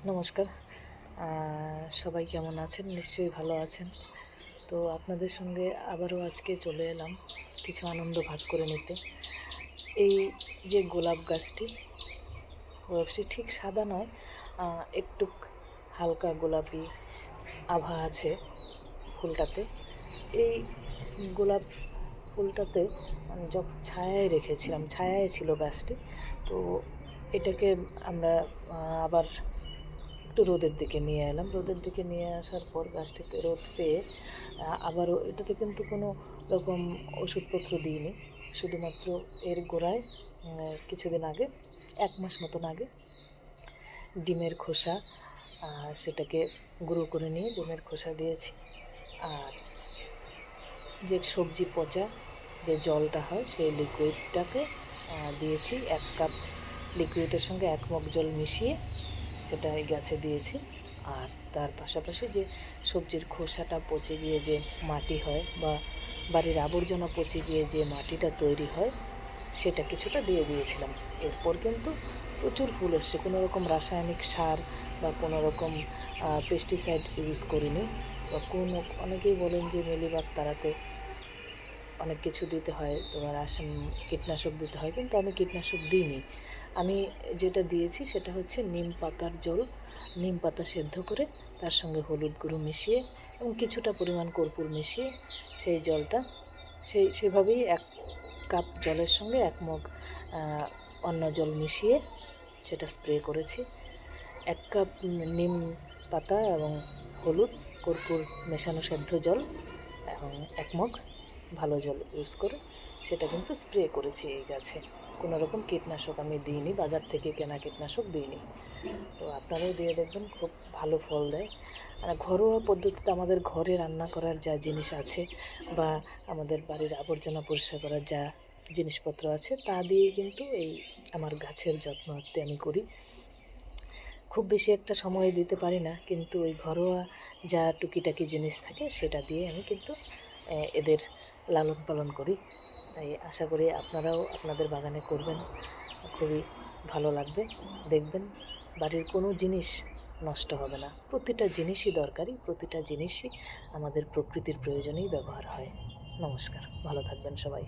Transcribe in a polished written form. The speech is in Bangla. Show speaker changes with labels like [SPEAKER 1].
[SPEAKER 1] নমস্কার। সবাই কেমন আছেন? নিশ্চয়ই ভালো আছেন। তো আপনাদের সঙ্গে আবারও আজকে চলে এলাম কিছু আনন্দ ভাগ করে নিতে। এই যে গোলাপ গাছটি ঠিক সাদা নয়, একটু হালকা গোলাপি আভা আছে ফুলটাতে। এই গোলাপ ফুলটাতে আমি যখন ছায়ায় রেখেছিলাম, ছায়ায় ছিল গাছটি। তো এটাকে আমরা আবার একটু রোদের দিকে নিয়ে এলাম। রোদের দিকে নিয়ে আসার পর গাছটিতে রোদ পেয়ে আবারও এটাতে কিন্তু কোনো রকম ওষুধপত্র দিইনি, শুধুমাত্র এর গোড়ায় কিছুদিন আগে, 1 মাস মতন আগে ডিমের খোসা, সেটাকে গুঁড়ো করে নিয়ে ডিমের খোসা দিয়েছি। আর যে সবজি পচা যে জলটা হয় সেই লিকুইডটাকে দিয়েছি। 1 কাপ লিকুইডের সঙ্গে 1 মগ জল মিশিয়ে সেটা এই গাছে দিয়েছি। আর তার পাশাপাশি যে সবজির খোসাটা পচে গিয়ে যে মাটি হয়, বা বাড়ির আবর্জনা পচে গিয়ে যে মাটিটা তৈরি হয়, সেটা কিছুটা দিয়ে দিয়েছিলাম। এরপর কিন্তু প্রচুর ফুল এসছে। কোনো রকম রাসায়নিক সার বা কোনো রকম পেস্টিসাইড ইউজ করিনি। বা অনেকেই বলেন যে মিলিবাগ তাড়াতে অনেক কিছু দিতে হয়, তোমার কীটনাশক দিতে হয়, কিন্তু আমি কীটনাশক দিইনি। আমি যেটা দিয়েছি সেটা হচ্ছে নিম পাতার জল, নিম পাতা সেদ্ধ করে তার সঙ্গে হলুদ গুঁড়ো মিশিয়ে এবং কিছুটা পরিমাণ কর্পূর মিশিয়ে সেই জলটা সেভাবেই 1 কাপ জলের সঙ্গে 1 মগ অন্য জল মিশিয়ে সেটা স্প্রে করেছি। 1 কাপ নিম পাতা এবং হলুদ কর্পূর মেশানো সেদ্ধ জল এবং 1 মগ ভালো জল ইউজ করে সেটা কিন্তু স্প্রে করেছি এই গাছে। কোনো রকম কীটনাশক আমি দিইনি, বাজার থেকে কেনা কীটনাশক দিইনি। তো আপনারাও দিয়ে দেখবেন, খুব ভালো ফল দেয়। আর ঘরোয়া পদ্ধতিতে আমাদের ঘরে রান্না করার যা জিনিস আছে, বা আমাদের বাড়ির আবর্জনা পরিষ্কার করার যা জিনিসপত্র আছে, তা দিয়েই কিন্তু এই আমার গাছের যত্ন আমি করি। খুব বেশি একটা সময় দিতে পারি না, কিন্তু ওই ঘরোয়া যা টুকিটাকি জিনিস থাকে সেটা দিয়ে আমি কিন্তু এদের লালন পালন করি। তাই আশা করি আপনারাও আপনাদের বাগানে করবেন, খুবই ভালো লাগবে। দেখবেন বাড়ির কোনো জিনিস নষ্ট হবে না। প্রতিটা জিনিসই দরকারি, প্রতিটা জিনিসই আমাদের প্রকৃতির প্রয়োজনেই ব্যবহার হয়। নমস্কার, ভালো থাকবেন সবাই।